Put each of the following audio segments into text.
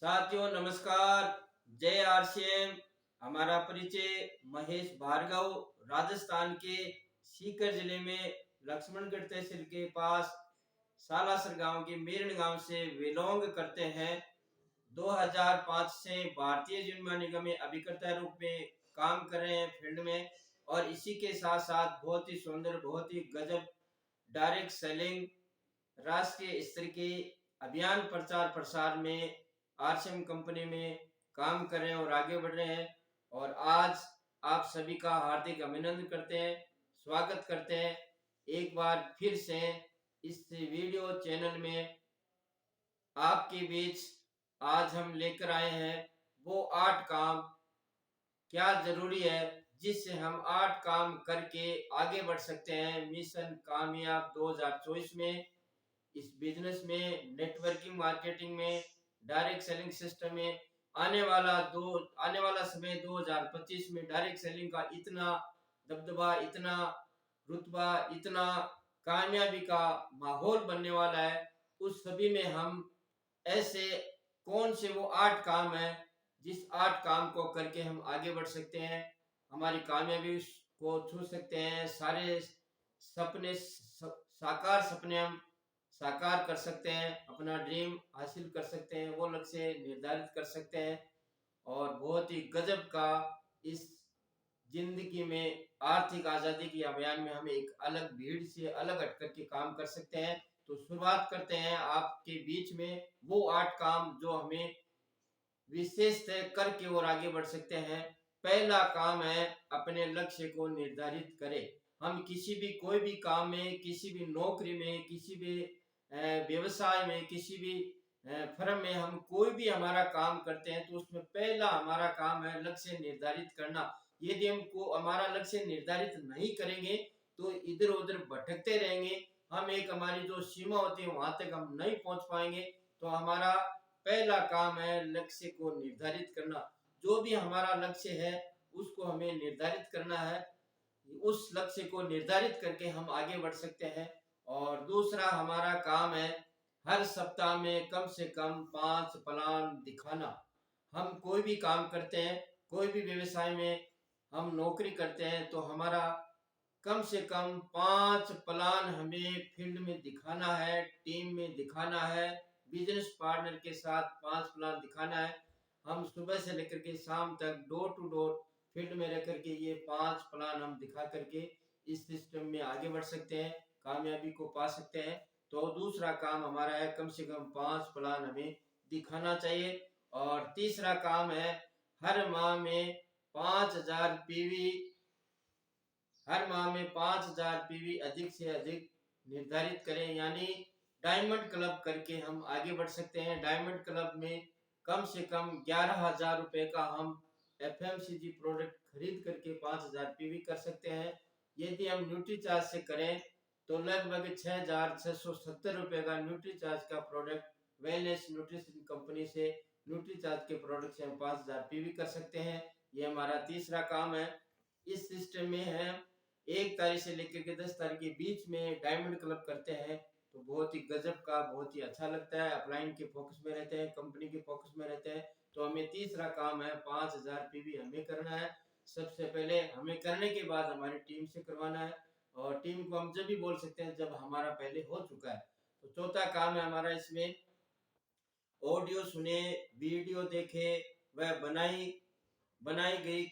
साथियों नमस्कार। जय आरसीएम। हमारा परिचय महेश भार्गव, राजस्थान के सीकर जिले में लक्ष्मणगढ़ तहसील के पास सालासर गांव के मेरठ गांव से बिलोंग करते हैं। 2005 से भारतीय जिम्मा निगम में अभिकर्ता रूप में काम कर रहे हैं फील्ड में। और इसी के साथ साथ बहुत ही सुंदर, बहुत ही गजब डायरेक्ट सेलिंग, राष्ट्रीय स्तर के अभियान प्रचार प्रसार में आरसीएम कंपनी में काम कर रहे हैं और आगे बढ़ रहे हैं। और आज आप सभी का हार्दिक अभिनंदन करते हैं, स्वागत करते हैं एक बार फिर से इस वीडियो चैनल में। आपके बीच आज हम लेकर आए हैं वो 8 काम क्या जरूरी है जिससे हम 8 काम करके आगे बढ़ सकते हैं मिशन कामयाब 2024 में। इस बिजनेस में, नेटवर्किंग मार्केटिंग में, डायरेक्ट सेलिंग सिस्टम में आने वाला समय 2025 में डायरेक्ट सेलिंग का इतना दबदबा, इतना रुतबा, इतना कामयाबी का माहौल बनने वाला है। उस सभी में हम ऐसे कौन से वो 8 काम है जिस 8 काम को करके हम आगे बढ़ सकते हैं, हमारी कामयाबी को छू सकते हैं, सारे सपने साकार सपने हम साकार कर सकते हैं, अपना ड्रीम हासिल कर सकते हैं, वो लक्ष्य निर्धारित कर सकते हैं। और बहुत ही गजब का इस जिंदगी में आर्थिक आजादी के अभियान में हम एक अलग भीड़ से अलग हट करके काम कर सकते हैं। तो शुरुआत करते हैं आपके बीच में वो 8 काम जो हमें विशेष तय करके और आगे बढ़ सकते हैं। पहला काम है अपने लक्ष्य को निर्धारित करें। हम किसी भी कोई भी काम में, किसी भी नौकरी में, किसी भी व्यवसाय में, किसी भी फर्म में हम कोई भी हमारा काम करते हैं तो उसमें पहला हमारा काम है लक्ष्य निर्धारित करना। यदि हमको हमारा लक्ष्य निर्धारित नहीं करेंगे तो इधर उधर भटकते रहेंगे, हम एक हमारी जो सीमा होती है वहां तक हम नहीं पहुंच पाएंगे। तो हमारा पहला काम है लक्ष्य को निर्धारित करना। जो भी हमारा लक्ष्य है उसको हमें निर्धारित करना है, उस लक्ष्य को निर्धारित करके हम आगे बढ़ सकते हैं। और दूसरा हमारा काम है हर सप्ताह में कम से कम 5 प्लान दिखाना। हम कोई भी काम करते हैं, कोई भी व्यवसाय में हम नौकरी करते हैं तो हमारा कम से कम 5 प्लान हमें फील्ड में दिखाना है, टीम में दिखाना है, बिजनेस पार्टनर के साथ 5 प्लान दिखाना है। हम सुबह से लेकर के शाम तक डोर टू डोर फील्ड में रह करके ये 5 प्लान हम दिखा करके इस सिस्टम में आगे बढ़ सकते हैं, कामयाबी को पा सकते हैं। तो दूसरा काम हमारा है कम से कम 5 प्लान हमें दिखाना चाहिए। और तीसरा काम है हर माह में 5000 पीवी, हर माह में 5000 पीवी अधिक से अधिक निर्धारित करें, यानी डायमंड क्लब करके हम आगे बढ़ सकते हैं। डायमंड क्लब में कम से कम 11,000 रुपए का हम एफएमसीजी प्रोडक्ट खरीद करके 5000 पीवी कर सकते हैं। यदि हम न्यूट्री चार्ज से करें तो लगभग 6,670 रुपए का न्यूट्री चार्ज का प्रोडक्ट वेलनेस न्यूट्रिशन कंपनी से न्यूट्री चार्ज के प्रोडक्ट से हम 5000 पीवी कर सकते हैं। ये हमारा तीसरा काम है। इस सिस्टम में है 1 तारीख से लेकर के 10 तारीख के बीच में डायमंड क्लब करते हैं तो बहुत ही गजब का, बहुत ही अच्छा लगता है। अपलाइन के फोकस में रहते हैं, कंपनी के फोकस में रहते हैं। तो हमें तीसरा काम है 5000 पीवी हमें करना है। सबसे पहले हमें करने के बाद हमारी टीम से करवाना है। और टीम को हम जब भी बोल सकते हैं जब हमारा पहले हो चुका है। तो चौथा काम है हमारा इसमें ऑडियो सुने, वीडियो देखे, वह बनाई गई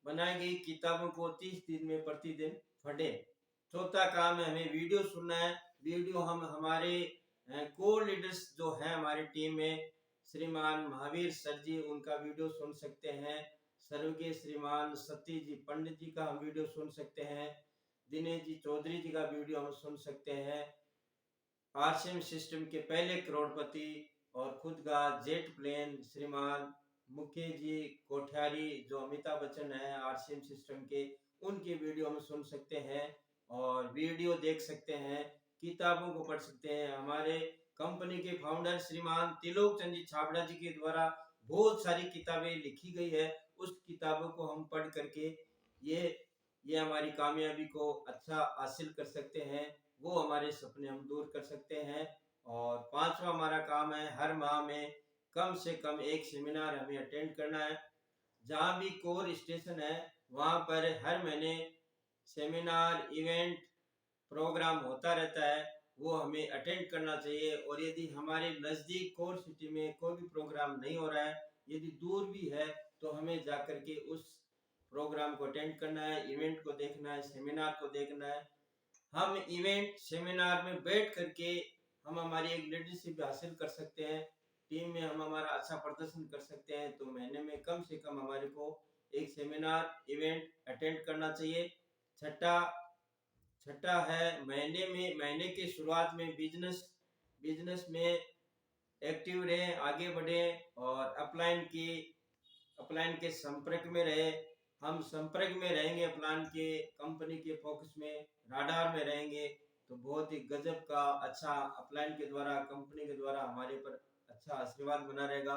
बनाई गई किताबों को 30 दिन में प्रतिदिन पढ़े। चौथा काम है हमें वीडियो सुनना है। वीडियो हम हमारे कोर लीडर्स जो हैं हमारी टीम में, श्रीमान महावीर सर जी, उनका वीडियो सुन सकते हैं। स्वर्गीय श्रीमान सतीश जी पंडित जी का हम वीडियो सुन सकते हैं। दिनेश जी चौधरी जी का वीडियो हम सुन सकते हैं। आरसीएम सिस्टम के पहले करोड़पति और खुद का जेट प्लेन श्रीमान मुकेश जी कोठियारी, जो अमिताभ बच्चन है आरसीएम सिस्टम के, उनके वीडियो हम सुन सकते हैं और वीडियो देख सकते हैं, किताबों को पढ़ सकते हैं। हमारे कंपनी के फाउंडर श्रीमान त्रिलोक चंद जी छाबड़ा जी के द्वारा बहुत सारी किताबें लिखी गई है, उस किताबों को हम पढ़ करके ये हमारी कामयाबी को अच्छा हासिल कर सकते हैं, वो हमारे सपने हम दूर कर सकते हैं। और पांचवा हमारा काम है हर माह में कम से कम एक सेमिनार हमें अटेंड करना है। जहाँ भी कोर स्टेशन है वहाँ पर हर महीने सेमिनार, इवेंट, प्रोग्राम होता रहता है, वो हमें अटेंड करना चाहिए। और यदि हमारे नज़दीक कोर सिटी में कोई भी प्रोग्राम नहीं हो रहा है, यदि दूर भी है, तो हमें जाकर के उस प्रोग्राम को अटेंड करना है, इवेंट को देखना है, सेमिनार को देखना है। हम इवेंट सेमिनार में बैठ करके हम हमारी एक लीडरशिप हासिल कर सकते हैं, टीम में हम हमारा अच्छा प्रदर्शन कर सकते हैं। तो महीने में कम से कम हमारे को एक सेमिनार, इवेंट अटेंड करना चाहिए। छठा छठा है, महीने के शुरुआत में बिजनेस में एक्टिव रहे, आगे बढ़े और अपलाइन के संपर्क में रहे। हम संपर्क में रहेंगे अपलाइन के, कंपनी के फोकस में, राडार में रहेंगे, तो बहुत ही गजब का अच्छा अपलाइन के द्वारा, कंपनी के द्वारा हमारे पर अच्छा आशीर्वाद बना रहेगा।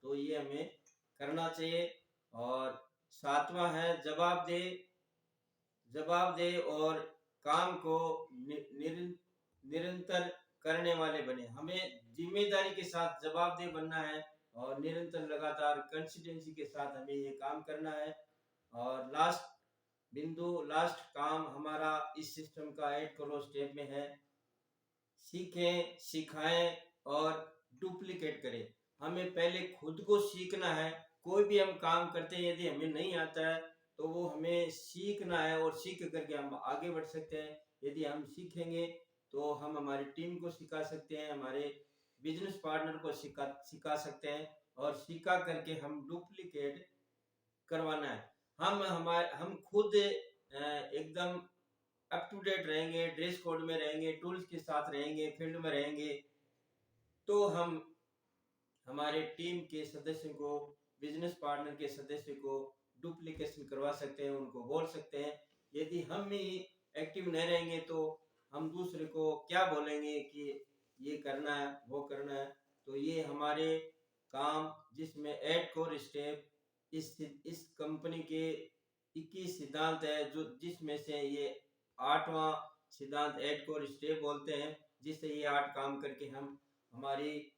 तो ये हमें करना चाहिए। और सातवां है, जवाबदेह और काम को निरंतर करने वाले बने। हमें जिम्मेदारी के साथ जवाबदेह बनना है और निरंतर लगातार कंसिस्टेंसी के साथ हमें ये काम करना है। और लास्ट काम हमारा इस सिस्टम का 8 करोड़ स्टेप में है, सीखें, सिखाएं और डुप्लीकेट करें। हमें पहले खुद को सीखना है। कोई भी हम काम करते हैं, यदि हमें नहीं आता है तो वो हमें सीखना है और सीख करके हम आगे बढ़ सकते हैं। यदि हम सीखेंगे तो हम हमारी टीम को सिखा सकते हैं, हमारे बिजनेस पार्टनर को सिखा सकते हैं और सिखा करके हम डुप्लीकेट करवाना है। हम खुद एकदम अप टू डेट रहेंगे, ड्रेस कोड में रहेंगे, टूल्स के साथ रहेंगे, फील्ड में रहेंगे, तो हम हमारे टीम के सदस्य को, बिजनेस पार्टनर के सदस्य को डुप्लीकेशन करवा सकते हैं, उनको बोल सकते हैं। यदि हम ही एक्टिव नहीं रहेंगे तो हम दूसरे को क्या बोलेंगे कि ये करना है, वो करना है। तो ये हमारे काम, जिसमें 8 कोर स्टेप, इस कंपनी के 21 सिद्धांत है, जो जिसमें से ये 8वां सिद्धांत 8 कोर स्टेप बोलते हैं, जिससे ये 8 काम करके हम हमारी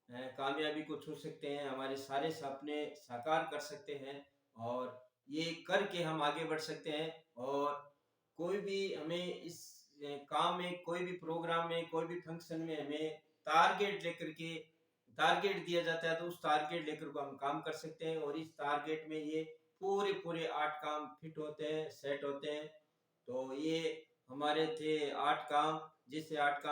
कामयाबी को छू सकते हैं, हमारे सारे सपने साकार कर सकते हैं और ये करके हम आगे बढ़ सकते हैं। और कोई भी हमें इस काम में, कोई भी प्रोग्राम में, कोई भी फंक्शन में हमें टारगेट दिया जाता है, तो उस टारगेट लेकर को हम काम कर सकते हैं। और इस टारगेट में ये पूरे 8 काम फिट होते हैं, सेट होते हैं। तो ये हमारे थे 8 काम, जिससे 8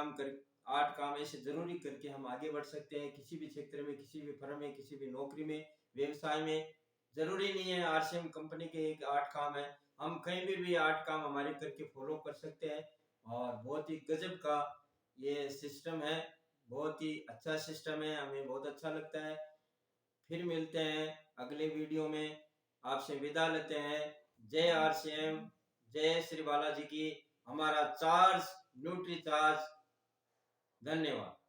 काम ऐसे जरूरी करके हम आगे बढ़ सकते हैं, किसी भी क्षेत्र में, किसी भी फर्म में, किसी भी नौकरी में, व्यवसाय में। जरूरी नहीं है आरसीएम कंपनी के एक 8 काम है, हम कहीं भी 8 काम हमारे करके फॉलो कर सकते हैं। और बहुत ही गजब का ये सिस्टम है, बहुत ही अच्छा सिस्टम है, हमें बहुत अच्छा लगता है। फिर मिलते हैं अगले वीडियो में, आपसे विदा लेते हैं। जय आरसीएम, जय श्री बालाजी की। हमारा चार्ज न्यूट्री चार्ज। धन्यवाद।